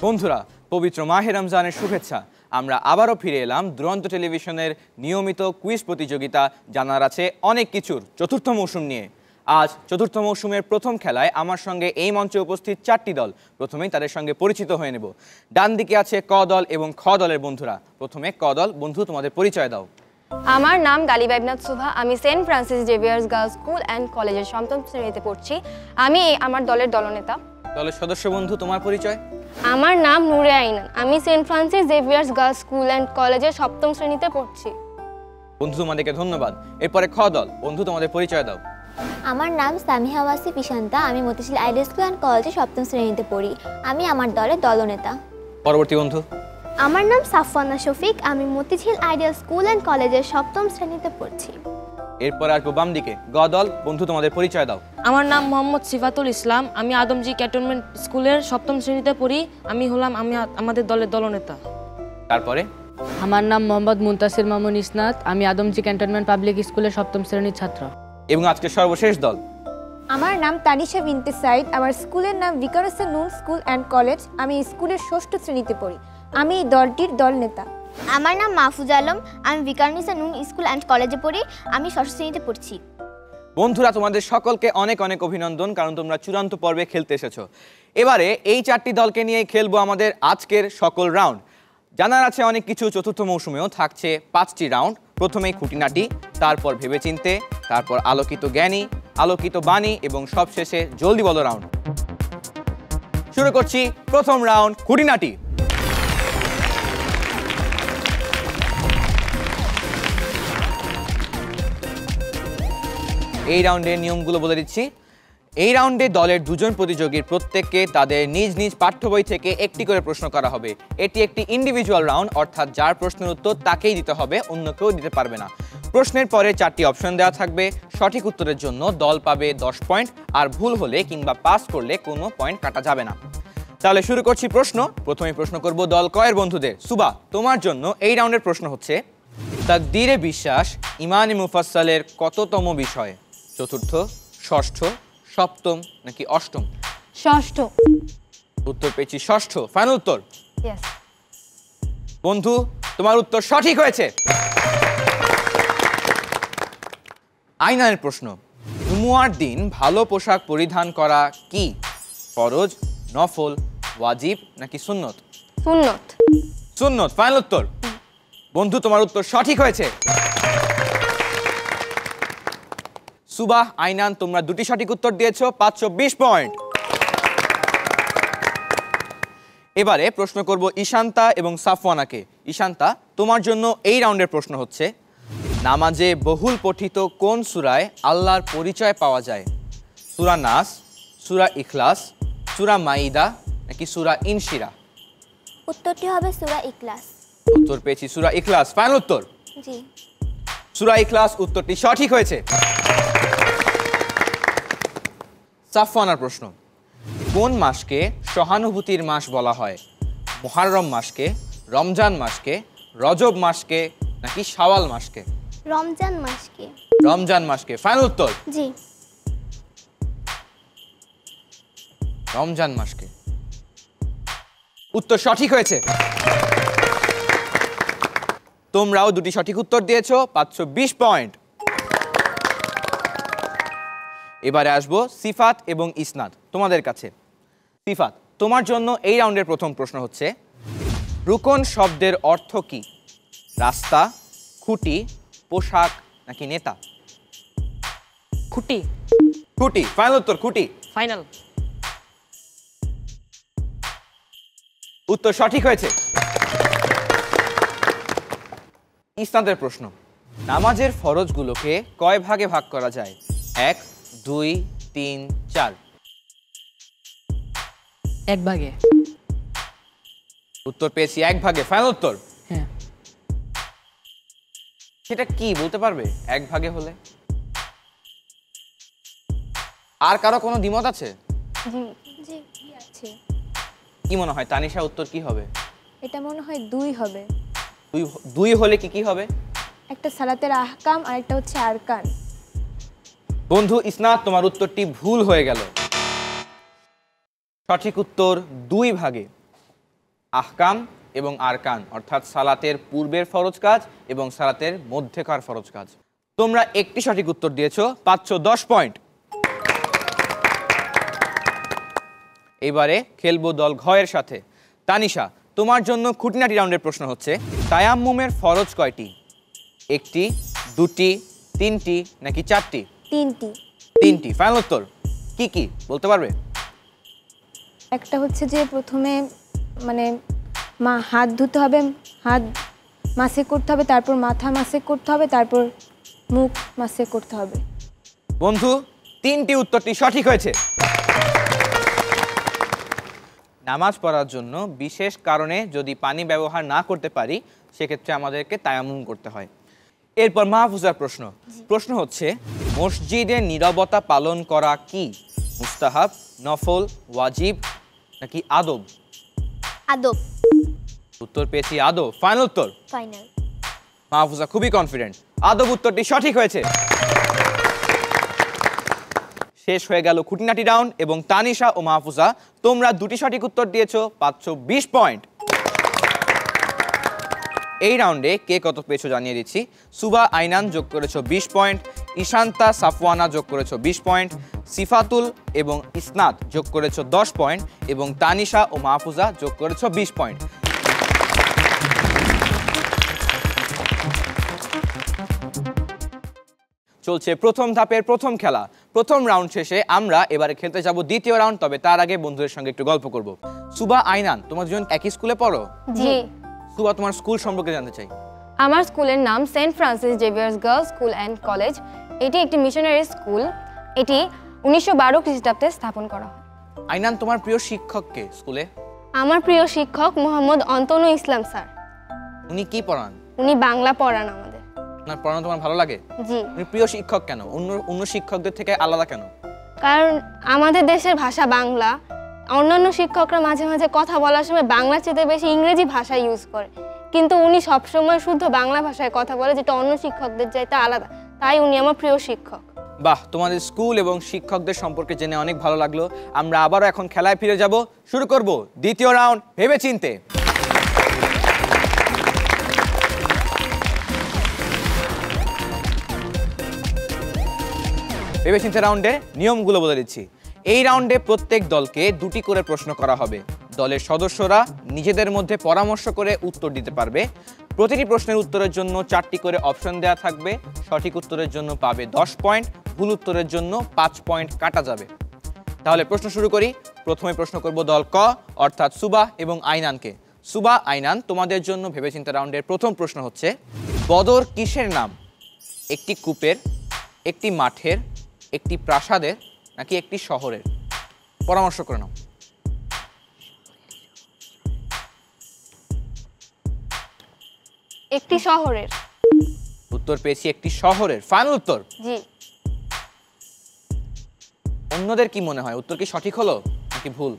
বন্ধুরা, পবিত্র মাহে রমজানের শুভেচ্ছা। আমরা আবারও ফিরে এলাম দুরন্ত টেলিভিশনের নিয়মিত কুইজ প্রতিযোগিতা জানার আছে অনেক কিছুর চতুর্থ মৌসুম নিয়ে। আজ চতুর্থ মৌসুমের প্রথম খেলায় আমার সঙ্গে এই মঞ্চে উপস্থিত 4টি দল। প্রথমেই তাদের সঙ্গে পরিচিত হয়ে নেব। ডান দিকে আছে ক দল এবং খ দলের বন্ধুরা। প্রথমে ক দল, বন্ধু তোমাদের পরিচয় দাও। আমার নাম গালিবা ইবনাত সুভা, আমি Saint Francis Xavier's girls school and কলেজের 7ম শ্রেণীতে পড়ছি। আমি আমার দলের দলনেতা। দলের সদস্য বন্ধু, তোমার পরিচয়? আমার নাম নূরে আইনান, আমি Saint Francis Xavier's girls school and কলেজের 7ম শ্রেণীতে পড়ছি। বন্ধু তোমাদেরকে ধন্যবাদ। এরপরে খ দল, বন্ধু তোমাদের পরিচয় দাও। আমার নাম সামিহা ওয়াসিফ ইশান্তা, আমি মতিঝিল আইডিয়াল স্কুল অ্যান্ড কলেজে 7ম শ্রেণীতে পড়ি। আমি আমার দলের দলনেতা। পরবর্তী বন্ধু। আমার নাম সাফওয়ানা শফিক, আমি মতিঝিল আইডিয়াল স্কুল অ্যান্ড কলেজের 7ম শ্রেণীতে পড়ছি। এরপর আসবো বাম দিকে, গ দল, বন্ধু তোমাদের পরিচয় দাও। আমার নাম মোহাম্মদ সিফাতুল ইসলাম, আমি আদমজি ক্যান্টনমেন্ট স্কুলের 7ম শ্রেণীতে পড়ি। আমি আমাদের দলের দলনেতা। তারপরে আমার নাম মোহাম্মদ মুনতাসির মামুন ইসনাত, আমি আদমজি ক্যান্টনমেন্ট পাবলিক স্কুলের 7ম শ্রেণীর ছাত্র। এবং আজকে সর্বশেষ দল। আমার নাম তানিশা বিনতে সাইদ, আমার স্কুলের নাম ভিকারুসে নুন স্কুল অ্যান্ড কলেজ, আমি স্কুলের 6ষ্ঠ শ্রেণীতে পড়ি। আমি এই দলটির দলনেতা। আমার নাম মাহফুজ আলম, আমি ভিকারুসে নুন স্কুল অ্যান্ড কলেজে পড়ি। আমি 6ষ্ঠ শ্রেণীতে পড়ছি। বন্ধুরা, তোমাদের সকলকে অনেক অনেক অভিনন্দন, কারণ তোমরা চূড়ান্ত পর্বে খেলতে এসেছো। এবারে এই 4টি দলকে নিয়ে খেলবো আমাদের আজকের সকল রাউন্ড। জানার আছে অনেক কিছু। চতুর্থ মৌসুমেও থাকছে 5টি রাউন্ড। প্রথমেই খুঁটিনাটি, তারপর ভেবেচিন্তে, তারপর আলোকিত জ্ঞানী, আলোকিত বাণী এবং সবশেষে জলদি বলো রাউন্ড। শুরু করছি প্রথম রাউন্ড, খুঁটিনাটি। এই রাউন্ডের নিয়মগুলো বলে দিচ্ছি। এই রাউন্ডে দলের দুজন প্রতিযোগীর প্রত্যেককে তাদের নিজ নিজ পাঠ্য বই থেকে একটি করে প্রশ্ন করা হবে। এটি একটি ইন্ডিভিজুয়াল রাউন্ড, অর্থাৎ যার প্রশ্নের উত্তর তাকেই দিতে হবে, অন্য কেউ দিতে পারবে না। প্রশ্নের পরে 4টি অপশন দেওয়া থাকবে। সঠিক উত্তরের জন্য দল পাবে 10 পয়েন্ট, আর ভুল হলে কিংবা পাস করলে কোনো পয়েন্ট কাটা যাবে না। তাহলে শুরু করছি প্রশ্ন। প্রথমে প্রশ্ন করব দল কয়ের বন্ধুদের। সুবা, তোমার জন্য এই রাউন্ডের প্রশ্ন হচ্ছে, তাকদীরে বিশ্বাস ইমানে মুফাসসালের কততম বিষয়? চতুর্থ, ষষ্ঠ, সপ্তম নাকি অষ্টম? ষষ্ঠ। উত্তর পেয়েছি ষষ্ঠ। ফাইনাল উত্তর? ইয়েস। বন্ধু, তোমার উত্তর সঠিক হয়েছে। আইনানের প্রশ্ন, জুমুয়ার দিন ভালো পোশাক পরিধান করা কি? ফরজ, নফল, ওয়াজিব নাকি সুন্নত? সুন্নত। সুন্নত। ফাইনাল উত্তর? বন্ধু, তোমার উত্তর সঠিক হয়েছে। সুবাহ, আইনান, তোমরা 2টি সঠিক উত্তর দিয়েছো, 520 পয়েন্ট। এবারে প্রশ্ন করব ঈশান্তা এবং সাফওয়ানাকে। ঈশান্তা, তোমার জন্য এই রাউন্ডের প্রশ্ন হচ্ছে, নামাজে বহুল পঠিত কোন সূরায় আল্লাহর পরিচয় পাওয়া যায়? সূরা নাস, সূরা ইখলাস, সূরা মাইদা নাকি সূরা ইনশিরা? উত্তরটি হবে সূরা ইখলাস। উত্তর পেয়েছি সূরা ইখলাস। ফাইনাল উত্তর? জি। সূরা ইখলাস উত্তরটি সঠিক হয়েছে। সাফওয়ানার প্রশ্ন, কোন মাসকে সহানুভূতির মাস বলা হয়? মুহররম মাসকে, রমজান মাসকে, রজব মাসকে নাকি শাওয়াল মাসকে? রমজান মাসকে। রমজান মাসকে। ফাইনাল উত্তর? জি। রমজান মাসকে। উত্তর সঠিক হয়েছে। তোমরাও 2টি সঠিক উত্তর দিয়েছো, 520 পয়েন্ট। এবারে আসবো সিফাত এবং ইসনাত তোমাদের কাছে। সিফাত, তোমার জন্য এই রাউন্ডের প্রথম প্রশ্ন হচ্ছে, রুকন শব্দের অর্থ কি? রাস্তা, খুঁটি, পোশাক নাকি নেতা? খুঁটি। খুঁটি। ফাইনাল উত্তর? খুঁটি। ফাইনাল। উত্তর সঠিক হয়েছে। ইসনাতের প্রশ্ন, নামাজের ফরজগুলোকে কয় ভাগে ভাগ করা যায়? 1, 2, 3, 4? 1 ভাগে। উত্তর পেয়েছি 1 ভাগে। ফাইনাল উত্তর? হ্যাঁ। সেটা কি বলতে পারবে 1 ভাগে হলে? আর কারো কোনো দ্বিমত আছে? জি আছে। কি মনে হয় তানিশা, উত্তর কি হবে? এটা মনে হয় 2 হবে। 2 হলে কি হবে? একটা সালাতের আহকাম আর একটা হচ্ছে আরকান। বন্ধু ইসনাত, তোমার উত্তরটি ভুল হয়ে গেল। সঠিক উত্তর 2 ভাগে। আহকাম এবং আরকান, অর্থাৎ সালাতের পূর্বের ফরজ কাজ এবং সালাতের মধ্যেকার ফরজ কাজ। তোমরা একটি সঠিক উত্তর দিয়েছো, পাচ্ছ 10 পয়েন্ট। এবারে খেলবো দল ঘ এর সাথে। তানিশা, তোমার জন্য খুঁটিনাটি রাউন্ডের প্রশ্ন হচ্ছে, তায়াম্মুমের ফরজ কয়টি? একটি, দুটি, তিনটি নাকি চারটি? তিনটি। তিনটি। ফাইনাল উত্তর কি কি বলতে পারবে? একটা হচ্ছে যে প্রথমে মানে হাত ধুতে হবে, হাত মাসে করতে হবে, তারপর মাথা মাসে করতে হবে, তারপর মুখ মাসে করতে হবে। বন্ধু, তিনটি উত্তরটি সঠিক হয়েছে। নামাজ পড়ার জন্য বিশেষ কারণে যদি পানি ব্যবহার না করতে পারি সেক্ষেত্রে আমাদেরকে তায়াম্মুম করতে হয়। এরপর মাহফুজার প্রশ্ন হচ্ছে, মসজিদে নীরবতা পালন করা কি মুস্তাহাব, নফল, ওয়াজিব নাকি আদব? আদব। উত্তর পেয়েছি আদব। ফাইনাল উত্তর? ফাইনাল। মাহফুজা খুবই কনফিডেন্ট, আদব উত্তরটি সঠিক হয়েছে। শেষ হয়ে গেল খুঁটিনাটি রাউন্ড এবং তানিশা ও মাহফুজা তোমরা দুটি সঠিক উত্তর দিয়েছো, পাচ্ছ 20 পয়েন্ট। এই রাউন্ডে কে কত পেয়েছো জানিয়ে দিচ্ছি। সুবা আইনান যোগ করেছো 20 পয়েন্ট, ঈশান্তা সাফওয়ানা যোগ করেছো 20 পয়েন্ট, সিফাতুল এবং ইসনাত যোগ করেছো 10 পয়েন্ট এবং তানিশা ও মাহফুজা যোগ করেছো 20 পয়েন্ট। চলছে প্রথম ধাপের প্রথম খেলা। প্রথম রাউন্ড শেষে আমরা এবারে খেলতে যাব দ্বিতীয় রাউন্ড, তবে তার আগে বন্ধুদের সঙ্গে একটু গল্প করব। সুবা আইনান, তোমার দুজন একই স্কুলে পড়ো? জি। সুবা, তোমার স্কুল সম্পর্কে জানতে চাই। আমার স্কুলের নাম Saint Francis Xavier's girls school and college. এটি একটি মিশনারি স্কুল। এটি 1912 খ্রিস্টাব্দে স্থাপন করা হয়। আইনান, তোমার প্রিয় শিক্ষক কে স্কুলে? আমার প্রিয় শিক্ষক মোহাম্মদ অন্তনু ইসলাম স্যার। উনি কি পড়ান? উনি বাংলা পড়ান আমাদের। আপনার পড়ানো তোমার ভালো লাগে? জি। উনি প্রিয় শিক্ষক কেন? অন্য শিক্ষকদের থেকে আলাদা কেন? কারণ আমাদের দেশের ভাষা বাংলা। অন্যান্য শিক্ষকরা মাঝে মাঝে কথা বলার সময় বাংলার চেয়ে বেশি ইংরেজি ভাষা ইউজ করে, কিন্তু উনি সবসময় শুদ্ধ বাংলা ভাষায় কথা বলে, যেটা অন্য শিক্ষকদের চাইতে আলাদা। তাই উনি আমার প্রিয় শিক্ষক। বাহ, তোমাদের স্কুল এবং শিক্ষকদের সম্পর্কে জেনে অনেক ভালো লাগলো। আমরা আবারও এখন খেলায় ফিরে যাব। শুরু করব দ্বিতীয় রাউন্ড ভেবেচিন্তে। ভেবেচিন্তে রাউন্ডের নিয়মগুলো বলে দিচ্ছি। এই রাউন্ডে প্রত্যেক দলকে দুটি করে প্রশ্ন করা হবে। দলের সদস্যরা নিজেদের মধ্যে পরামর্শ করে উত্তর দিতে পারবে। প্রতিটি প্রশ্নের উত্তরের জন্য 4টি করে অপশন দেওয়া থাকবে। সঠিক উত্তরের জন্য পাবে 10 পয়েন্ট, ভুল উত্তরের জন্য 5 পয়েন্ট কাটা যাবে। তাহলে প্রশ্ন শুরু করি। প্রথমে প্রশ্ন করব দল ক, অর্থাৎ সুবা এবং আইনানকে। সুবা, আইনান, তোমাদের জন্য ভেবেচিন্তে রাউন্ডের প্রথম প্রশ্ন হচ্ছে, বদর কিসের নাম? একটি কূপের, একটি মাঠের, একটি প্রাসাদের নাকি একটি শহরের? পরামর্শ করে নাও। একটি শহরের। উত্তর পেয়েছি একটি শহরের। ফাইনাল উত্তর? জি। অন্যদের কি মনে হয়, উত্তর কি সঠিক হলো নাকি ভুল?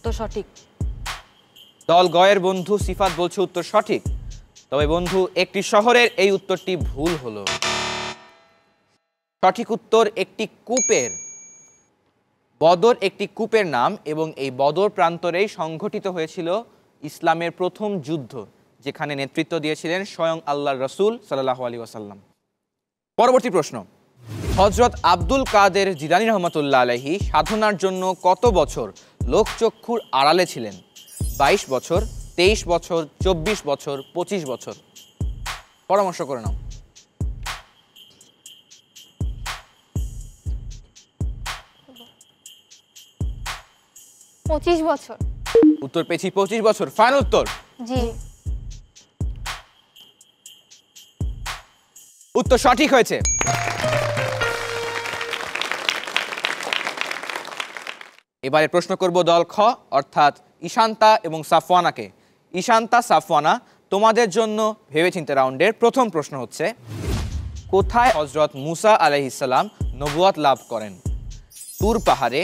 তো সঠিক। দল গয়ের বন্ধু সিফাত বলছে উত্তর সঠিক, তবে বন্ধু একটি শহরের এই উত্তরটি ভুল হলো। সঠিক উত্তর একটি কূপের। বদর একটি কূপের নাম এবং এই বদর প্রান্তরেই সংঘটিত হয়েছিল ইসলামের প্রথম যুদ্ধ, যেখানে নেতৃত্ব দিয়েছিলেন স্বয়ং আল্লাহর রাসূল সাল্লাল্লাহু আলাইহি ওয়াসাল্লাম। পরবর্তী প্রশ্ন, হযরত আব্দুল কাদের জিলানী রহমাতুল্লাহ আলাইহি সাধনার জন্য কত বছর লোকচক্ষুর আড়ালে ছিলেন? 22 বছর, 23 বছর, 24 বছর, 25 বছর? পরামর্শ করে নাও। পঁচিশ বছর। উত্তর পেয়েছি 25 বছর। ফাইনাল উত্তর? জি। উত্তর সঠিক হয়েছে। এবারে প্রশ্ন করব দল খ, অর্থাৎ ঈশান্তা এবং সাফওয়ানাকে। ঈশান্তা, সাফওয়ানা, তোমাদের জন্য ভেবেচিন্তে রাউন্ডের প্রথম প্রশ্ন হচ্ছে, কোথায় হযরত মুসা আলাইহিস সালাম নবুয়ত লাভ করেন? তুর পাহাড়ে,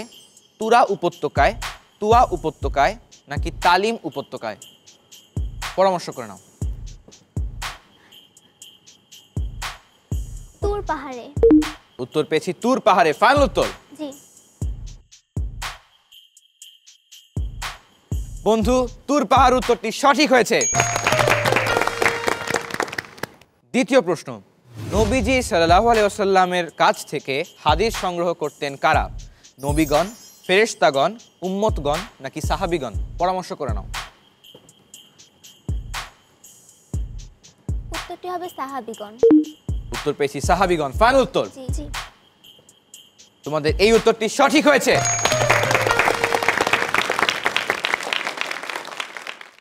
তুরা উপত্যকায়, তুয়া উপত্যকায় নাকি তালিম উপত্যকায়? পরামর্শ করে নাও। তুর পাহাড়ে। উত্তর পেয়েছি তুর পাহাড়ে। ফাইনাল উত্তর? জি। বন্ধু, তুর পাহাড় উত্তরটি সঠিক হয়েছে। দ্বিতীয় প্রশ্ন, নবীজি সাল্লাল্লাহু আলাইহি ওয়াসাল্লামের কাছ থেকে হাদিস সংগ্রহ করতেন কারা? নবীগণ, ফেরেশতাগণ, উম্মতগণ নাকি সাহাবীগণ? পরামর্শ করে নাও। উত্তরটি হবে সাহাবীগণ। উত্তর পেয়েছি সাহাবীগণ। ফাইনাল উত্তর? জি জি। তোমাদের এই উত্তরটি সঠিক হয়েছে।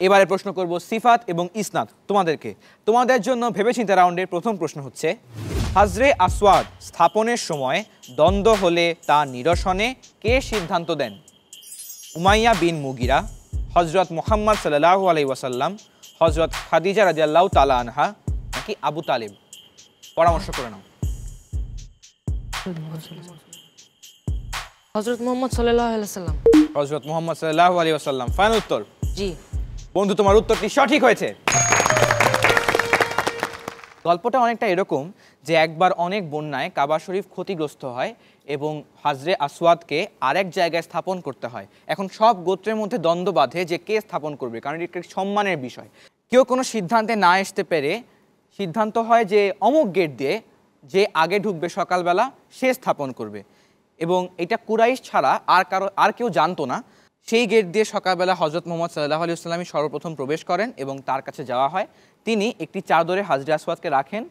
এবারে প্রশ্ন করব সিফাত এবং ইসনাদ তোমাদেরকে। তোমাদের জন্য ভেবেচিন্তে রাউন্ডের প্রথম প্রশ্ন হচ্ছে, হাজরে আসওয়াদ স্থাপনের সময় দ্বন্দ্ব হলে তা নিরসনে কে সিদ্ধান্ত দেন? উমাইয়া বিন মুগিরা, হযরত মুহাম্মদ সাল্লাল্লাহু আলাইহি ওয়াসাল্লাম, হযরত খাদিজা রাদিয়াল্লাহু তাআলা আনহা নাকি আবু তালিব? পরামর্শ করে নাও। হযরত মুহাম্মদ সাল্লাল্লাহু আলাইহি ওয়াসাল্লাম। হযরত মুহাম্মদ সাল্লাল্লাহু আলাইহি ওয়াসাল্লাম। ফাইনাল উত্তর? জি। বন্ধু, তোমার উত্তরটি সঠিক হয়েছে। গল্পটা অনেকটা এরকম যে একবার অনেক বন্যায় কাবা শরীফ ক্ষতিগ্রস্ত হয় এবং হাজরে আসওয়াদকে আরেক জায়গায় স্থাপন করতে হয়। এখন সব গোত্রের মধ্যে দ্বন্দ্ব বাঁধে যে কে স্থাপন করবে, কারণ এটা একটা সম্মানের বিষয়। কেউ কোনো সিদ্ধান্তে না আসতে পেরে সিদ্ধান্ত হয় যে অমুক গেট দিয়ে যে আগে ঢুকবে সকালবেলা সে স্থাপন করবে, এবং এটা কুরাইশ ছাড়া আর কেউ জানতো না। সেই গেট দিয়ে সকালবেলা হযরত মুহাম্মদ সাল্লাল্লাহু আলাইহি ওয়াসাল্লাম সর্বপ্রথম প্রবেশ করেন এবং তার কাছে যাওয়া হয়। তিনি একটি চাদরে হাজরে আসওয়াদকে রাখেন।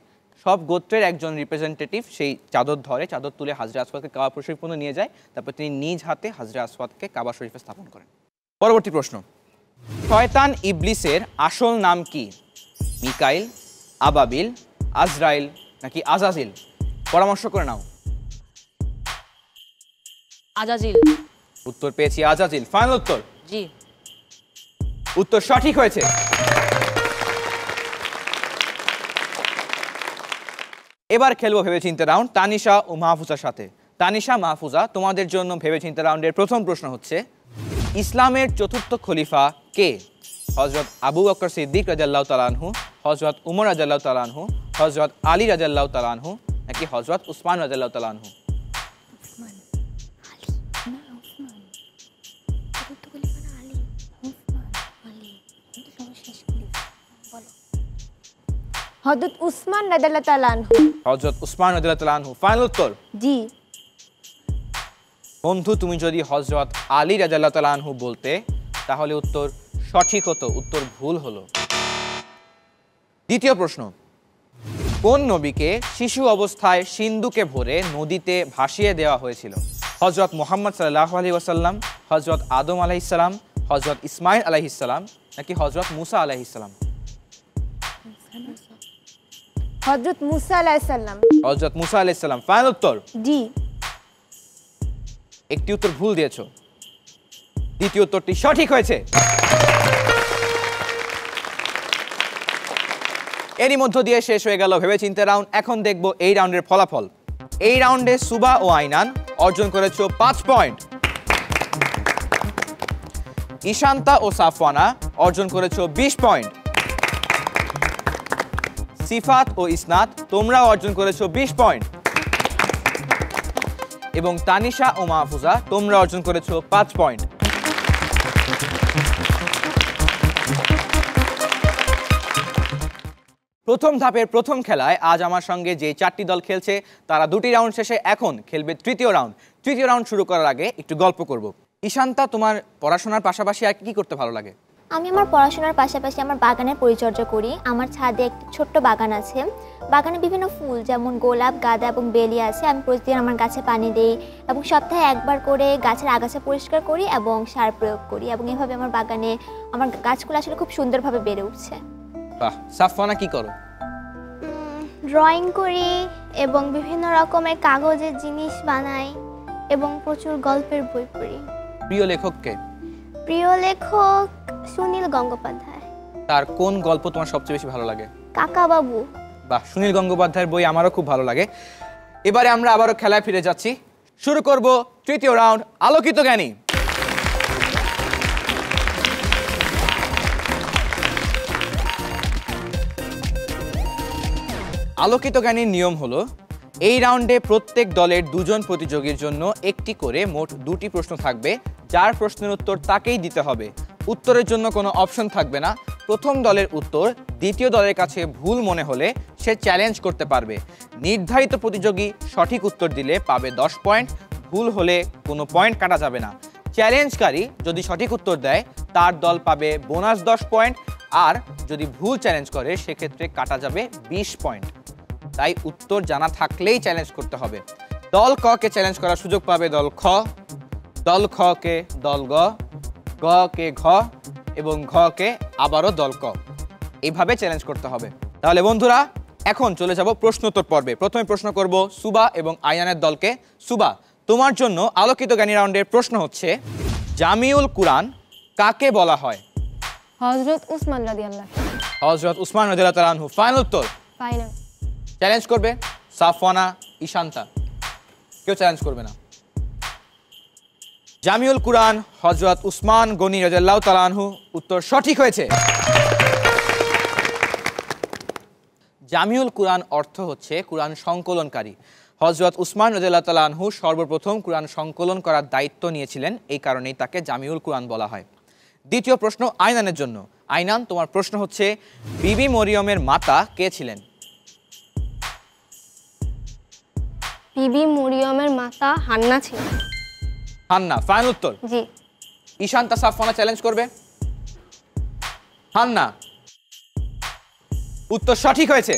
সব গোত্রের একজন রিপ্রেজেন্টেটিভ সেই চাদর ধরে, চাদর তুলে হাজরে আসওয়াদকে কাবা শরীফ পর্যন্ত নিয়ে যায়। তারপর তিনি নিজ হাতে হাজরে আসওয়াদকে কাবা শরীফে স্থাপন করেন। পরবর্তী প্রশ্ন, শয়তান ইবলিসের আসল নাম কি? মিকাইল, আবাবিল, আজরাইল নাকি আজাজিল? পরামর্শ করে নাও। আজাজিল। উত্তর পেয়েছি আজাজিল। ফাইনাল উত্তর? জি। উত্তর সঠিক হয়েছে। এবার খেলবো ভেবেচিন্তে রাউন্ড তানিশা ও মাহফুজার সাথে। তানিশা, মাহফুজা, তোমাদের জন্য ভেবেচিন্তে রাউন্ডের প্রথম প্রশ্ন হচ্ছে, ইসলামের চতুর্থ খলিফা কে? হযরত আবু বকর সিদ্দিক রাদিয়াল্লাহু তাআলা আনহু, হযরত উমর রাদিয়াল্লাহু তাআলা আনহু, হযরত আলী রাদিয়াল্লাহু তাআলা আনহু নাকি হযরত উসমান রাদিয়াল্লাহু তাআলা আনহু? হযরত উসমান রাদিয়াল্লাহু তাআলা আনহু। হযরত উসমান রাদিয়াল্লাহু তাআলা আনহু। ফাইনাল উত্তর? জি। বন্ধু, তুমি যদি হযরত আলী রাদিয়াল্লাহু তাআলা আনহু বলতে তাহলে উত্তর সঠিক হতো, উত্তর ভুল হলো। দ্বিতীয় প্রশ্ন, কোন নবীকে শিশু অবস্থায় সিন্ধুকে ভরে নদীতে ভাসিয়ে দেওয়া হয়েছিল? হযরত মুহাম্মদ সাল্লাল্লাহু আলাইহি ওয়াসাল্লাম, হযরত আদম আলাইহিস সালাম, হযরত ইসমাইল আলাইহিস সালাম নাকি হযরত মুসা আলাইহিস সালাম? হযরত মুসা আলাইহিস সালাম। হযরত মুসা আলাইহিস সালাম। ফাইনাল উত্তর? জি। একটি উত্তর ভুল দিয়েছো, দ্বিতীয় উত্তরটি সঠিক হয়েছে। এরই মধ্য দিয়ে শেষ হয়ে গেল ভেবেচিন্তে রাউন্ড। এখন দেখব এই রাউন্ডের ফলাফল। এই রাউন্ডে সুবা ও আইনান অর্জন করেছো 5 পয়েন্ট, ঈশান্তা ও সাফওয়ানা অর্জন করেছো 20 পয়েন্ট, সিফাত ও ইসনাত তোমরাও অর্জন করেছো 20 পয়েন্ট, এবং তানিশা ও মাহফুজা তোমরা অর্জন করেছো 5 পয়েন্ট। প্রথম ধাপের প্রথম খেলায় আজ আমার সঙ্গে যে 4টি দল খেলছে তারা 2টি রাউন্ড শেষে এখন খেলবে তৃতীয় রাউন্ড। তৃতীয় রাউন্ড শুরু করার আগে একটু গল্প করব। ঈশান্তা, তোমার পড়াশোনার পাশাপাশি আর কি করতে ভালো লাগে? আমি আমার পড়াশোনার পাশাপাশি আমার বাগানের পরিচর্যা করি। আমার ছাদে একটি ছোট্ট বাগান আছে। বাগানে বিভিন্ন ফুল যেমন গোলাপ, গাঁদা এবং বেলি আছে। আমি প্রতিদিন আমার গাছে পানি দিই এবং সপ্তাহে একবার করে গাছের আগাছা পরিষ্কার করি এবং সার প্রয়োগ করি, এবং এভাবে আমার বাগানে আমার গাছগুলো আসলে খুব সুন্দরভাবে বেড়ে উঠছে। বাহ। সাফওয়ানা, কি করো? ড্রয়িং করি এবং বিভিন্ন রকমের কাগজের জিনিস বানাই এবং প্রচুর গল্পের বই পড়ি। প্রিয় লেখক কে? প্রিয় লেখক সুনীল গঙ্গোপাধ্যায়। তার কোন গল্প তোমার সবচেয়ে বেশি ভালো লাগে? কাকাবাবু। বাহ, সুনীল গঙ্গোপাধ্যায়ের বই আমারও খুব ভালো লাগে। এবারে আমরা আবারও খেলায় ফিরে যাচ্ছি। শুরু করব তৃতীয় রাউন্ড, আলোকিত জ্ঞানী। আলোকিত জ্ঞানীর নিয়ম হলো, এই রাউন্ডে প্রত্যেক দলের 2 জন প্রতিযোগীর জন্য একটি করে মোট 2টি প্রশ্ন থাকবে। যার প্রশ্নের উত্তর তাকেই দিতে হবে। উত্তরের জন্য কোনো অপশন থাকবে না। প্রথম দলের উত্তর দ্বিতীয় দলের কাছে ভুল মনে হলে সে চ্যালেঞ্জ করতে পারবে। নির্ধারিত প্রতিযোগী সঠিক উত্তর দিলে পাবে 10 পয়েন্ট, ভুল হলে কোনো পয়েন্ট কাটা যাবে না। চ্যালেঞ্জকারী যদি সঠিক উত্তর দেয় তার দল পাবে বোনাস 10 পয়েন্ট, আর যদি ভুল চ্যালেঞ্জ করে সেক্ষেত্রে কাটা যাবে 20 পয়েন্ট। তাই উত্তর জানা থাকলেই চ্যালেঞ্জ করতে হবে। দল ক কে চ্যালেঞ্জ করার সুযোগ পাবে দল খ, দল খ কে দল গ, গ কে ঘ এবং ঘ কে আবারও দল ক। এইভাবে চ্যালেঞ্জ করতে হবে। তাহলে বন্ধুরা এখন চলে যাব প্রশ্নোত্তর পর্বে। প্রথমে প্রশ্ন করব সুবা এবং আয়ানের দলকে। সুবা, তোমার জন্য আলোকিত জ্ঞানী রাউন্ডের প্রশ্ন হচ্ছে, জামিউল কুরআন কাকে বলা হয়? হযরত উসমান রাদিয়াল্লাহু। হযরত উসমান রাদিয়াল্লাহু তাআলা আনহু। ফাইনাল উত্তর? ফাইনাল। চ্যালেঞ্জ করবে সাফওয়ানা, ঈশান্তা? কেউ চ্যালেঞ্জ করবে না। জামিউল কুরআন হযরত উসমান গনি রাদিয়াল্লাহু তাআলা আনহু। উত্তর সঠিক হয়েছে। জামিউল কুরআন অর্থ হচ্ছে কুরআন সংকলনকারী। হযরত উসমান রাদিয়াল্লাহু তাআলা আনহু সর্বপ্রথম কুরআন সংকলন করার দায়িত্ব নিয়েছিলেন, এই কারণেই তাকে জামিউল কুরআন বলা হয়। দ্বিতীয় প্রশ্ন আইনানের জন্য। আইনান, তোমার প্রশ্ন হচ্ছে, বিবি মরিয়মের মাতা কে ছিলেন? বিবি মরিয়মের মাতা হান্না ছিল। হান্না। ফাইনাল উত্তর? জি। ঈশান্তা, সাফওয়ানা চ্যালেঞ্জ করবে? হান্না। উত্তর সঠিক হয়েছে।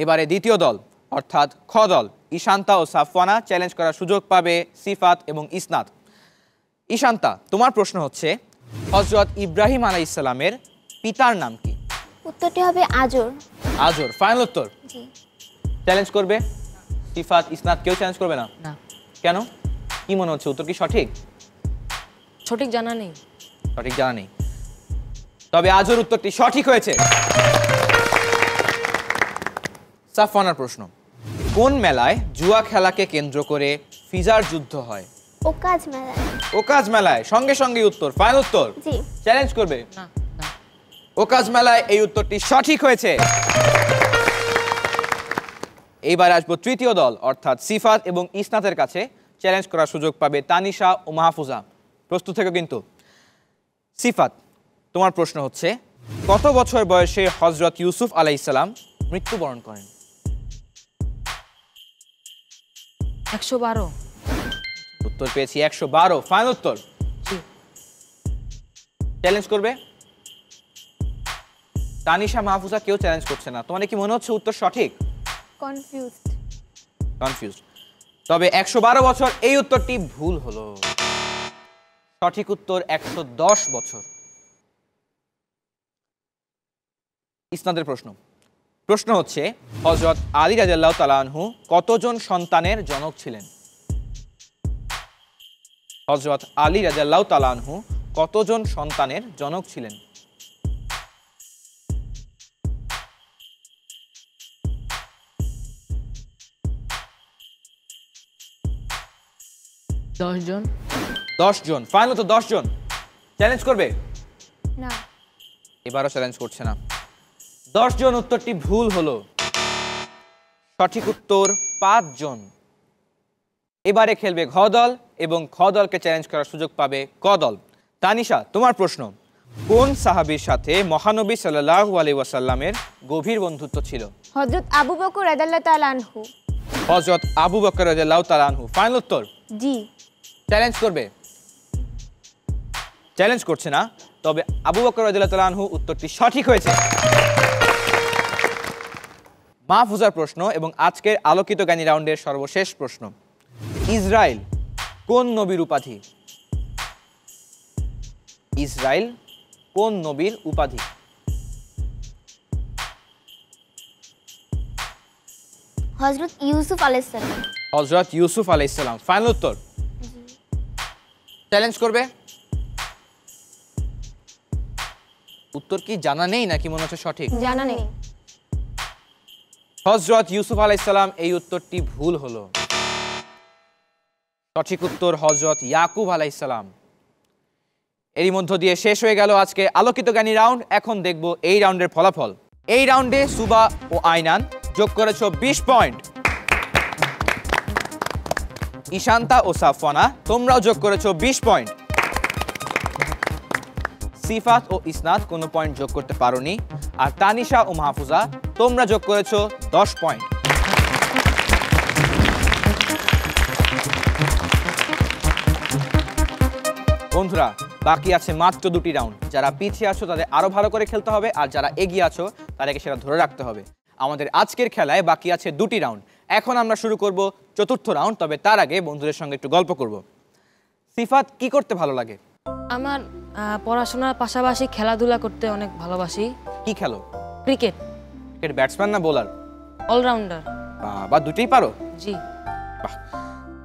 এবারে দ্বিতীয় দল অর্থাৎ খ দল, ঈশান্তা ও সাফওয়ানা চ্যালেঞ্জ করার সুযোগ পাবে সিফাত এবং ইসনাত। ঈশান্তা, তোমার প্রশ্ন হচ্ছে, হযরত ইব্রাহিম আলাইহিস সালামের পিতার নাম কি? উত্তরটি হবে আজর। আজর। ফাইনাল উত্তর? জি। চ্যালেঞ্জ করবে সিফাত, ইসনাত? কেউ চ্যালেঞ্জ করবে না? না। কেন? কি মনে হচ্ছে, উত্তর কি সঠিক? সঠিক জানা নেই। সঠিক জানা নেই, তবে আজর উত্তরটি সঠিক হয়েছে। সাফওয়ানার প্রশ্ন, কোন মেলায় জুয়া খেলাকে কেন্দ্র করে ফিজার যুদ্ধ হয়? ওকাজ মেলায়। ওকাজ মেলায়। সঙ্গে সঙ্গে উত্তর। ফাইনাল উত্তর? জি। চ্যালেঞ্জ করবে? না না। ওকাজ মেলায়। এই উত্তরটি সঠিক হয়েছে। এইবার আসবো তৃতীয় দল অর্থাৎ সিফাত এবং ইসনাতের কাছে। চ্যালেঞ্জ করার সুযোগ পাবে তানিশা ও মাহফুজা। প্রস্তুত থেকো কিন্তু। সিফাত, তোমার প্রশ্ন হচ্ছে, কত বছর বয়সে হযরত ইউসুফ আলাইহিস সালাম মৃত্যুবরণ করেন? 112। উত্তর পেয়েছি 112। ফাইনাল উত্তর? জি। চ্যালেঞ্জ করবে? তানিশা, মাহফুজা কেউ চ্যালেঞ্জ করছে না। তোমার কি মনে হচ্ছে উত্তর সঠিক? কনফিউজড। তবে 112 বছর এই উত্তরটি ভুল হলো। সঠিক উত্তর 110 বছর। ইসনাদের প্রশ্ন। প্রশ্ন হচ্ছে, হযরত আলী রাদিয়াল্লাহু তাআলা আনহু কতজন সন্তানের জনক ছিলেন? হযরত আলী রাদিয়াল্লাহু তাআলা আনহু কতজন সন্তানের জনক ছিলেন? দশ জন। 10 জন। ফাইনাল তো 10 জন। চ্যালেঞ্জ করবে? না। এবারও চ্যালেঞ্জ করছে না। 10 জন উত্তরটি ভুল হলো। সঠিক উত্তর 5 জন। এবারে খেলবে ঘ দল এবং খ দলকে চ্যালেঞ্জ করার সুযোগ পাবে ক দল। তানিশা, তোমার প্রশ্ন, কোন সাহাবীর সাথে মহানবী সাল্লাল্লাহু আলাইহি ওয়াসাল্লামের গভীর বন্ধুত্ব ছিল? হযরত আবু বকর রাদিয়াল্লাহু তাআলা আনহু। হযরত আবু বকর রাদিয়াল্লাহু তাআলা আনহু। ফাইনাল উত্তর? জি। চ্যালেঞ্জ করবে? চ্যালেঞ্জ করছে না, তবে আবু বকর রাদিয়াল্লাহু তাআলা আনহু উত্তরটি সঠিক হয়েছে। মাহফুজার প্রশ্ন এবং আজকের আলোকিত জ্ঞানী রাউন্ডের সর্বশেষ প্রশ্ন, ইসরাইল কোন নবীর উপাধি? ইসরাইল কোন নবীর উপাধি? হযরত ইউসুফ আলাইহিস সালাম। হযরত ইউসুফ আলাইহিস সালাম। ফাইনাল উত্তর? চ্যালেঞ্জ করবে? উত্তর কি জানা নেই নাকি মনে হচ্ছে সঠিক? জানা নেই। হযরত ইউসুফ আলাইহিস সালাম এই উত্তরটি ভুল হলো। সঠিক উত্তর হযরত ইয়াকুব আলাইহিস সালাম। এরই মধ্য দিয়ে শেষ হয়ে গেল আজকে আলোকিত জ্ঞানী রাউন্ড। এখন দেখব এই রাউন্ডের ফলাফল। এই রাউন্ডে সুবা ও আইনান যোগ করেছো 20 পয়েন্ট। ঈশান্তা ও সাফওয়ানা তোমরাও যোগ করেছো 20 পয়েন্ট। সিফাত ও ইসনাত কোনো পয়েন্ট যোগ করতে পারোনি, আর তানিশা ও মাহফুজা তোমরা যোগ করেছো 10 পয়েন্ট। বন্ধুরা, বাকি আছে মাত্র 2টি রাউন্ড। যারা পিছিয়ে আছো তাদের আরো ভালো করে খেলতে হবে, আর যারা এগিয়ে আছো তাদেরকে সেটা ধরে রাখতে হবে। আমাদের আজকের খেলায় বাকি আছে 2টি রাউন্ড। এখন আমরা শুরু করব 4র্থ রাউন্ড, তবে তার আগে বন্ধুদের সঙ্গে একটু গল্প করব। সিফাত, কি করতে ভালো লাগে? আমার পড়াশোনার পাশাপাশি খেলাধুলা করতে অনেক ভালোবাসি। কি খেলো? ক্রিকেট। ক্রিকেট ব্যাটসম্যান না বোলার? অলরাউন্ডার। বা দুটোই পারো? জি। বাহ।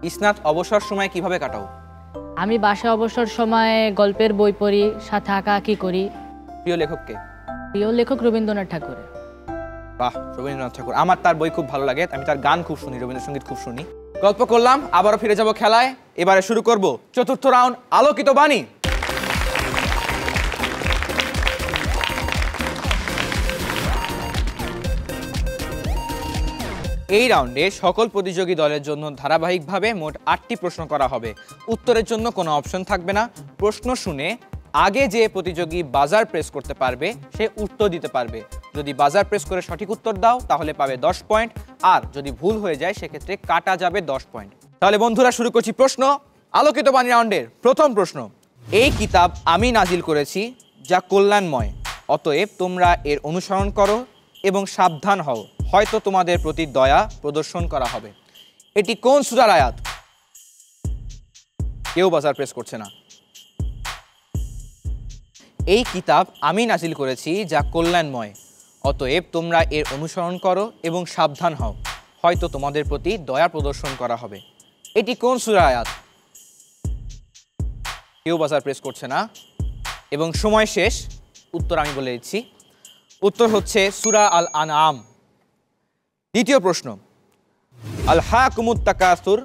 ইসনাত, অবসর সময় কিভাবে কাটাও? আমি বাসায় অবসর সময়ে গল্পের বই পড়ি, সাথে আঁকাআঁকি করি। প্রিয় লেখককে? প্রিয় লেখক রবীন্দ্রনাথ ঠাকুর। বাহ, রবীন্দ্রনাথ ঠাকুর। আমার তার বই খুব ভালো লাগে, আমি তার গান খুব শুনি, রবীন্দ্রসঙ্গীত খুব শুনি। গল্প করলাম, আবারও ফিরে যাব খেলায়। এবারে শুরু করব 4র্থ রাউন্ড, আলোকিত বাণী। এই রাউন্ডে সকল প্রতিযোগী দলের জন্য ধারাবাহিকভাবে মোট 8টি প্রশ্ন করা হবে। উত্তরের জন্য কোনো অপশন থাকবে না। প্রশ্ন শুনে আগে যে প্রতিযোগী বাজার প্রেস করতে পারবে সে উত্তর দিতে পারবে। যদি বাজার প্রেস করে সঠিক উত্তর দাও তাহলে পাবে 10 পয়েন্ট, আর যদি ভুল হয়ে যায় সেক্ষেত্রে কাটা যাবে 10 পয়েন্ট। তাহলে বন্ধুরা, শুরু করছি প্রশ্ন। আলোকিত বাণী রাউন্ডের প্রথম প্রশ্ন। এই কিতাব আমি নাজিল করেছি যা কল্যাণময়, অতএব তোমরা এর অনুসরণ করো এবং সাবধান হও, হয়তো তোমাদের প্রতি দয়া প্রদর্শন করা হবে। এটি কোন সূরার আয়াত? কেউ বাজার প্রেস করছে না। এই কিতাব আমি নাজিল করেছি যা কল্যাণময়, অতএব তোমরা এর অনুসরণ করো এবং সাবধান হও, হয়তো তোমাদের প্রতি দয়া প্রদর্শন করা হবে। এটি কোন সূরার আয়াত? কেউ বাজার প্রেস করছে না এবং সময় শেষ। উত্তর আমি বলে দিচ্ছি, উত্তর হচ্ছে সূরা আল আনআম। দ্বিতীয় প্রশ্ন। আলহাকুমুত তাকাসুর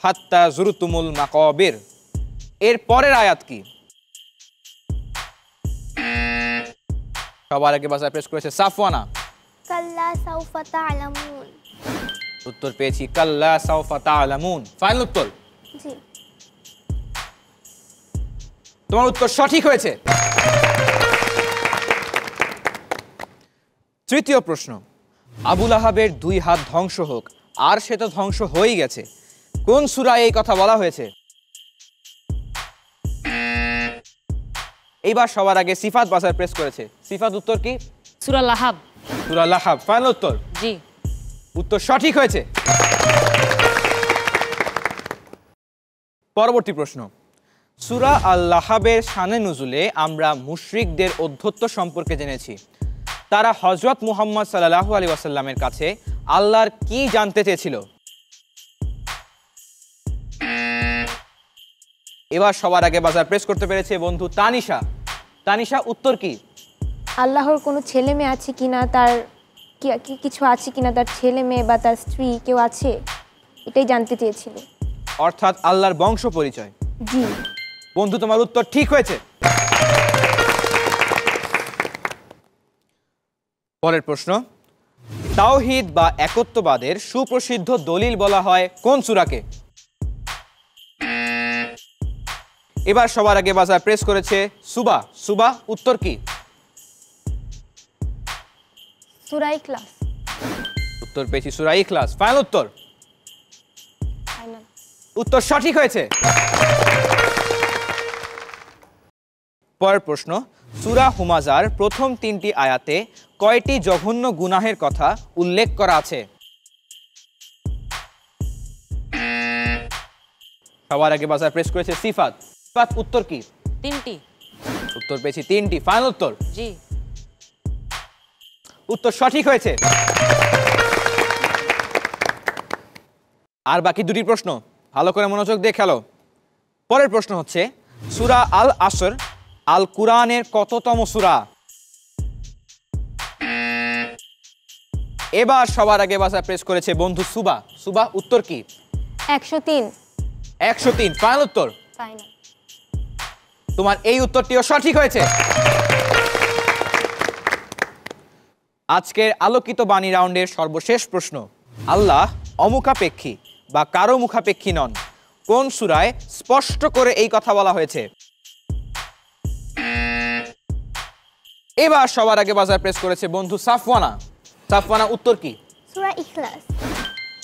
হাত্তা যুরতুমুল মাকাবির, এর পরের আয়াত কি? সবার আগে বাজার প্রেস করেছে সাফওয়ানা। কাল্লা সাউফা তা'লামুন। উত্তর পেয়েছি কাল্লা সাউফা তা'লামুন। ফাইনাল উত্তর? জি। তোমার উত্তর সঠিক হয়েছে। তৃতীয় প্রশ্ন। আবু লাহাবের 2 হাত ধ্বংস হোক, আর সে তো ধ্বংস হয়েই গেছে। কোন সূরায় এই কথা বলা হয়েছে? এইবার সবার আগে সিফাত বাজার প্রেস করেছে। সিফাত, উত্তর কি? সূরা লাহাব। সূরা লাহাব। ফাইনাল উত্তর? জি। উত্তর সঠিক হয়েছে। পরবর্তী প্রশ্ন। সূরা আল লাহাবের শানে নুজুলে আমরা মুশরিকদের অধ্যত্ব সম্পর্কে জেনেছি। তারা হযরত মুহাম্মদ সাল্লাল্লাহু আলাইহি ওয়াসাল্লামের কাছে আল্লাহর কি জানতে চেয়েছিল? এবার সবার আগে বাজার প্রেস করতে পেরেছে বন্ধু তানিশা। তানিশা, উত্তর কি? আল্লাহর কোনো ছেলে মেয়ে আছে কিনা, তার কিছু আছে কিনা, তার ছেলে মেয়ে বা তার স্ত্রী কেউ আছে, এটাই জানতে চেয়েছিল। অর্থাৎ আল্লাহর বংশ পরিচয়। জি। বন্ধু, তোমার উত্তর ঠিক হয়েছে। পরের প্রশ্ন। তাওহীদ বা একত্ববাদের সুপ্রসিদ্ধ দলিল বলা হয় কোন সূরাকে? এবার সবার আগে বাজার প্রেস করেছে সুবা। সুবা, উত্তর কি? সূরা ইখলাস। উত্তর পেয়েছি সূরা ইখলাস। ফাইনাল উত্তর? ফাইনাল। উত্তর সঠিক হয়েছে। পরের প্রশ্ন। সূরা হুমাজার প্রথম 3টি আয়াতে কয়টি জঘন্য গুনাহের কথা উল্লেখ করা আছে? সবার আগে বাজার প্রেস করেছে সিফাত। সিফাত, উত্তর কি? 3টি। উত্তর পেয়েছি 3টি। ফাইনাল উত্তর? জি। উত্তর সঠিক হয়েছে। আর বাকি 2টি প্রশ্ন, ভালো করে মনোযোগ দিয়ে খেলো। পরের প্রশ্ন হচ্ছে সূরা আল আসর আল কুরআনের কততম সূরা? এবার সবার আগে বাজার প্রেস করেছে বন্ধু সুবা। সুবা, উত্তর কি? 103। 103। ফাইনাল উত্তর? ফাইনাল। তোমার এই উত্তরটিও সঠিক হয়েছে। আজকের আলোকিত বাণী রাউন্ডের সর্বশেষ প্রশ্ন। আল্লাহ অমুখাপেক্ষী বা কারো মুখাপেক্ষী নন, কোন সূরায় স্পষ্ট করে এই কথা বলা হয়েছে? এবার সবার আগে বাজার প্রেস করেছে বন্ধু সাফওয়ানা। সাফওয়ানা, উত্তর কি? সূরা ইখলাস।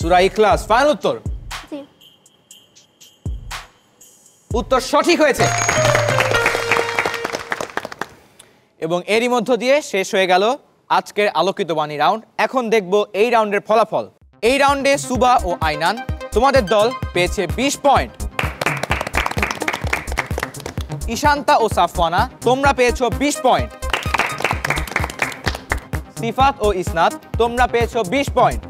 সূরা ইখলাস ফাইনাল উত্তর? জি। উত্তর সঠিক হয়েছে এবং এরই মধ্য দিয়ে শেষ হয়ে গেল আজকের আলোকিত বাণী রাউন্ড। এখন দেখব এই রাউন্ডের ফলাফল। এই রাউন্ডে সুবা ও আইনান তোমাদের দল পেয়েছে 20 পয়েন্ট। ঈশান্তা ও সাফওয়ানা তোমরা পেয়েছো 20 পয়েন্ট। সিফাত ও ইসনাত তোমরা পেয়েছো 20 পয়েন্ট।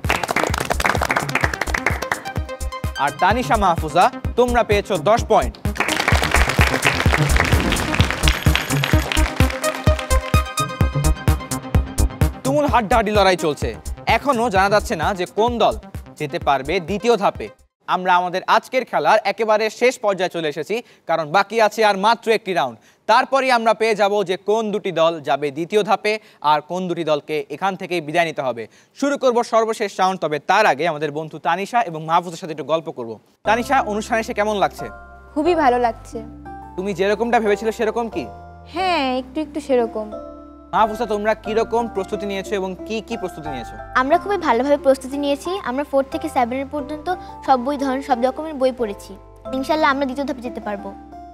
আর তানিশা মাহফুজা তোমরা পেয়েছো 10 পয়েন্ট। তুমুল হাড্ডাহাড্ডি লড়াই চলছে। এখনো জানা যাচ্ছে না যে কোন দল যেতে পারবে দ্বিতীয় ধাপে। আমরা আমাদের আজকের খেলার একেবারে শেষ পর্যায়ে চলে এসেছি, কারণ বাকি আছে আর মাত্র একটি রাউন্ড। তারপরেই আমরা পেয়ে যাব যে কোন দুটি দল যাবে দ্বিতীয় ধাপে আর কোন দুটি দলকে এখান থেকেই বিদায় নিতে হবে। শুরু করব সর্বশেষ রাউন্ড, তবে তার আগে আমাদের বন্ধু তানিশা এবং মাহফুজের সাথে একটু গল্প করব। তানিশা, অনুষ্ঠানে এসে কেমন লাগছে? খুবই ভালো লাগছে। তুমি যেরকমটা ভেবেছিলে সেরকম কি? হ্যাঁ, একটু একটু সেরকম। মাহফুজা, তোমরা কিরকম প্রস্তুতি নিয়েছো এবং কি কি প্রস্তুতি নিয়েছো? আমরা খুবই ভালোভাবে প্রস্তুতি নিয়েছি। আমরা 4 থেকে 7 পর্যন্ত সব সব রকমের বই পড়েছি। ইনশাআল্লাহ আমরা দ্বিতীয় ধাপে যেতে পারবো।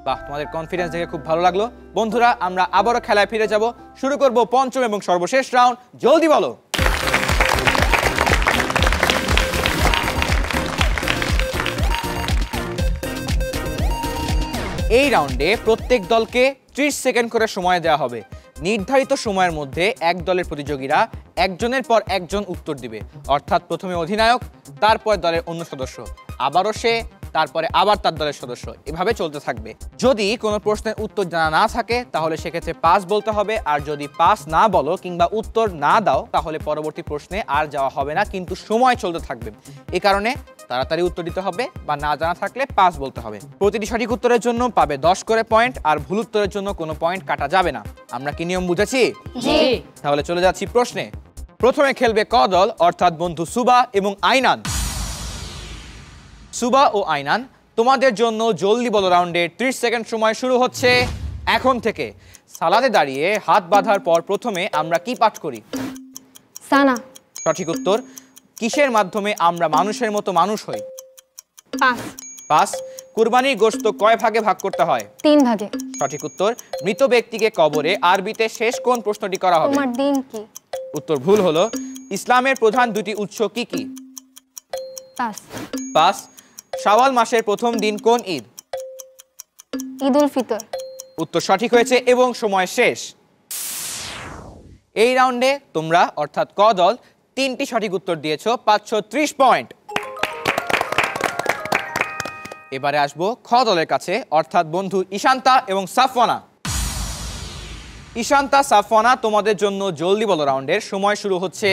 বাহ, তোমাদের কনফিডেন্স দেখে খুব ভালো লাগলো। বন্ধুরা, আমরা আবারও খেলায় ফিরে যাব। শুরু করব পঞ্চম এবং সর্বশেষ রাউন্ড। জলদি বলো। এই রাউন্ডে প্রত্যেক দলকে 30 সেকেন্ড করে সময় দেওয়া হবে। নির্ধারিত সময়ের মধ্যে এক দলের প্রতিযোগীরা একজনের পর একজন উত্তর দিবে, অর্থাৎ প্রথমে অধিনায়ক, তারপর দলের অন্য সদস্য, আবারও সে, তারপরে আবার তার দলের সদস্য, এভাবে চলতে থাকবে। যদি কোনো প্রশ্নের উত্তর জানা না থাকে তাহলে সেক্ষেত্রে পাস বলতে হবে, আর যদি পাস না বলো কিংবা উত্তর না দাও তাহলে পরবর্তী প্রশ্নে আর যাওয়া হবে না, কিন্তু সময় চলতে থাকবে। এই কারণে তাড়াতাড়ি উত্তর দিতে হবে, বা না জানা থাকলে পাস বলতে হবে। প্রতিটি সঠিক উত্তরের জন্য পাবে 10 করে পয়েন্ট, আর ভুল উত্তরের জন্য কোনো পয়েন্ট কাটা যাবে না। আমরা কি নিয়ম বুঝেছি? জি। তাহলে চলে যাচ্ছি প্রশ্নে। প্রথমে খেলবে ক দল, অর্থাৎ বন্ধু সুবা এবং আইনান। সুবা ও আইনান, তোমাদের জন্য জলদি বলো রাউন্ডের 30 সেকেন্ড সময় শুরু হচ্ছে এখন থেকে। সালাদে দাঁড়িয়ে হাত বাঁধার পর প্রথমে আমরা কি পাঠ করি? সানা। সঠিক উত্তর। কিসের মাধ্যমে আমরা মানুষের মতো মানুষ হই? পাস। পাস। কুরবানির গোশত কয় ভাগে ভাগ করতে হয়? 3 ভাগে। সঠিক উত্তর। মৃত ব্যক্তিকে কবরে আরবিতে শেষ কোন প্রশ্নটি করা হবে? তোমার দিন কি? উত্তর ভুল হলো। ইসলামের প্রধান দুটি উৎস কি কি? পাস। পাস। শাওয়াল মাসের প্রথম দিন কোন ঈদ? ঈদ উল ফিতর। উত্তর সঠিক হয়েছে এবং সময় শেষ। এই রাউন্ডে তোমরা, অর্থাৎ ক দল, 3টি সঠিক উত্তর দিয়েছো, 530 পয়েন্ট। এবারে আসবো খ দলের কাছে, অর্থাৎ বন্ধু ঈশান্তা এবং সাফওয়ানা। ঈশান্তা, সাফওয়ানা, তোমাদের জন্য জলদি বলো রাউন্ডের সময় শুরু হচ্ছে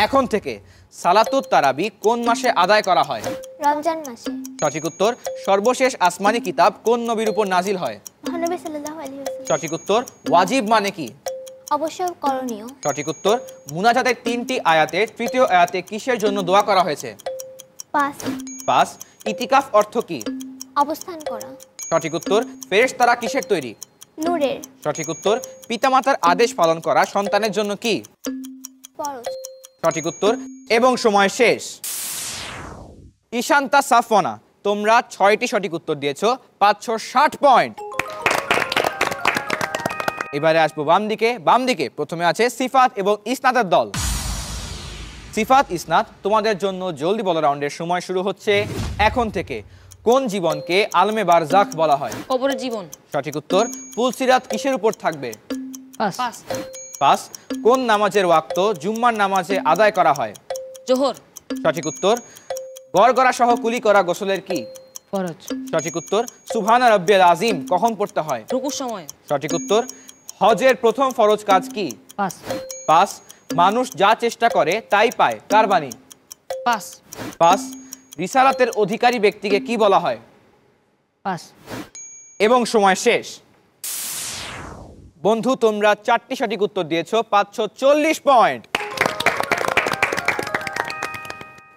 এখন থেকে। সালাতুত তারাবি কোন মাসে আদায় করা হয়? রমজান মাসে। সঠিক উত্তর। সর্বশেষ আসমানি কিতাব কোন নবীর উপর নাজিল হয়? মহানবী সাল্লাল্লাহু আলাইহি ওয়াসাল্লাম। সঠিক উত্তর। ওয়াজিব মানে কি? অবশ্যই করণীয়। সঠিক উত্তর। মুনাজাতের 3টি আয়াতের তৃতীয় আয়াতে কিসের জন্য দোয়া করা হয়েছে? পাস। পাস। ইতিকাফ অর্থ কি? অবস্থান করা। সঠিক উত্তর। ফেরেশতারা কিসের তৈরি? নূরের। সঠিক উত্তর। পিতামাতার আদেশ পালন করা সন্তানের জন্য কি? ফরজ। সঠিক উত্তর এবং সময় শেষ। ঈশান্তা, সাফওয়ানা, তোমরা 6টি সঠিক উত্তর দিয়েছো, 560 পয়েন্ট। এবারে আসবো বাম দিকে। বাম দিকে প্রথমে আছে সিফাত এবং ইসনাতের দল। সিফাত, ইসনাত, তোমাদের জন্য জলদি বলো রাউন্ডের সময় শুরু হচ্ছে এখন থেকে। কোন জীবনকে আলমে বারজাখ বলা হয়? কবরের জীবন। সঠিক উত্তর। পুলসিরাত কিসের উপর থাকবে? পাস। পাস। পাস। কোন নামাজের ওয়াক্ত জুম্মার নামাজে আদায় করা হয়? জোহর। সঠিক উত্তর। গড়গড়া সহ কুলি করা গোসলের কি? ফরজ। সঠিক উত্তর। সুবহানা রাব্বিয়াল আযীম কখন পড়তে হয়? রুকুর সময়। সঠিক উত্তর। হজের প্রথম ফরজ কাজ কি? পাস। পাস। মানুষ যা চেষ্টা করে তাই পায়, কার বাণী? পাস। পাস। রিসালাতের অধিকারী ব্যক্তিকে কি বলা হয়? পাস। এবং সময় শেষ। বন্ধু, তোমরা 4টি সঠিক উত্তর দিয়েছো, 540 পয়েন্ট।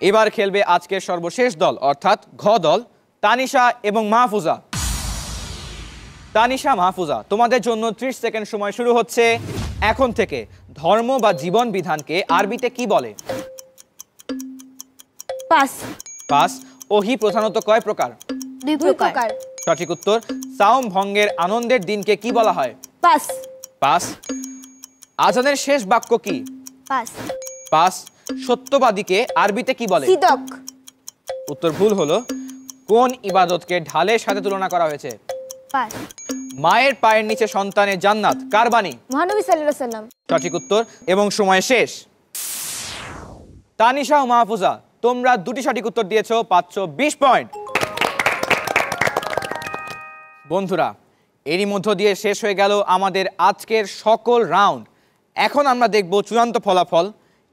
এবার খেলবে আজকের সর্বশেষ দল, অর্থাৎ ঘ দল, তানিশা এবং মাহফুজা। তানিশা, মাহফুজা, তোমাদের জন্য 30 সেকেন্ড সময় শুরু হচ্ছে এখন থেকে ধর্ম বা জীবন বিধানকে আরবিতে কি বলে? পাস। পাস। ওহী প্রধানত কয় প্রকার? 2 প্রকার। সঠিক উত্তর। সাওম ভঙ্গের আনন্দের দিনকে কি বলা হয়? পাস। পাস। আজানের শেষ বাক্য কি? পাস। পাস। সত্যবাদীকে আরবিতে কি বলে? সিদক। উত্তর ভুল হলো। কোন ইবাদতকে ঢালের সাথে তুলনা করা হয়েছে? পাস। মায়ের পায়ের নিচে সন্তানের জান্নাত কার বাণী? মহানবী সাল্লাল্লাহু আলাইহি সাল্লাম। সঠিক উত্তর এবং সময় শেষ। তানিশা ও মাহফুজা তোমরা দুটি সঠিক উত্তর দিয়েছো, পাচ্ছ 20 পয়েন্ট। বন্ধুরা, এরই মধ্য দিয়ে শেষ হয়ে গেল আমাদের আজকের সকল রাউন্ড। এখন আমরা দেখব চূড়ান্ত ফলাফল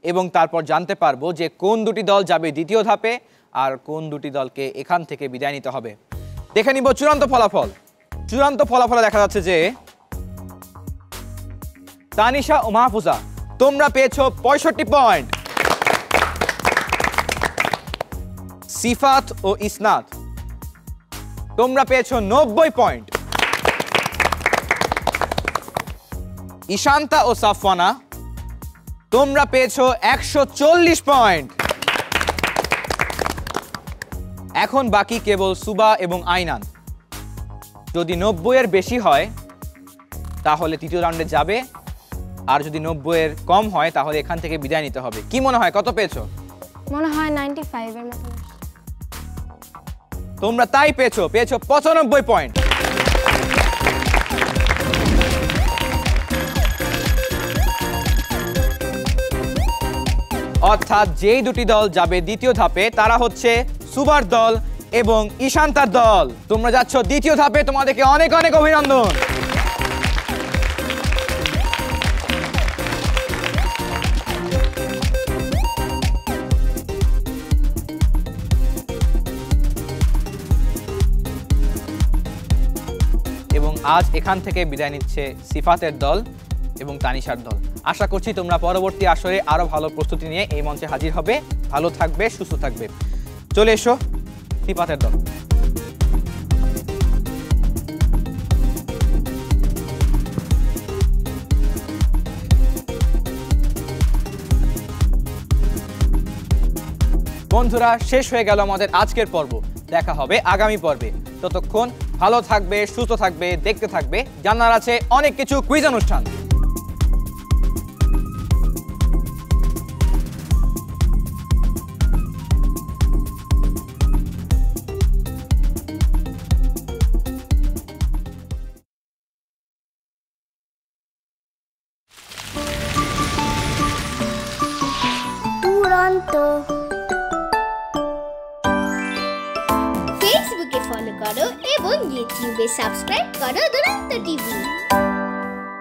এবং তারপর জানতে পারবো যে কোন দুটি দল যাবে দ্বিতীয় ধাপে আর কোন দুটি দলকে এখান থেকে বিদায় নিতে হবে। দেখে নিব চূড়ান্ত ফলাফল। চূড়ান্ত ফলাফলে দেখা যাচ্ছে যে তানিশা ও মাহফুজা তোমরা পেয়েছো 65 পয়েন্ট। সিফাত ও ইসনাত তোমরা পেয়েছো 90 পয়েন্ট। ঈশান্তা ও সাফওয়ানা তোমরা পেয়েছো 140 পয়েন্ট। এখন বাকি কেবল সুবা এবং আইনান। যদি 90 এর বেশি হয় তাহলে তৃতীয় রাউন্ডে যাবে, আর যদি 90 এর কম হয় তাহলে এখান থেকে বিদায় নিতে হবে। কি মনে হয় কত পেয়েছো? মনে হয় 95 এর মতো। তোমরা তাই পেয়েছো 95 পয়েন্ট। অর্থাৎ যেই দুটি দল যাবে দ্বিতীয় ধাপে তারা হচ্ছে সুবার দল এবং ঈশান্তার দল। তোমরা যাচ্ছ দ্বিতীয় ধাপে, তোমাদেরকে অনেক অনেক অভিনন্দন। এবং আজ এখান থেকে বিদায় নিচ্ছে সিফাতের দল এবং তানিশার দল। আশা করছি তোমরা পরবর্তী আসরে আরো ভালো প্রস্তুতি নিয়ে এই মঞ্চে হাজির হবে। ভালো থাকবে, সুস্থ থাকবে। চলে এসো সিফাতের দল। বন্ধুরা, শেষ হয়ে গেল আমাদের আজকের পর্ব। দেখা হবে আগামী পর্বে। ততক্ষণ ভালো থাকবে, সুস্থ থাকবে, দেখতে থাকবে। জানার আছে অনেক কিছু কুইজ অনুষ্ঠান। দুরন্ত। ফেসবুকে ফলো করো এবং ইউটিউবে সাবস্ক্রাইব করো দুরন্ত টিভি।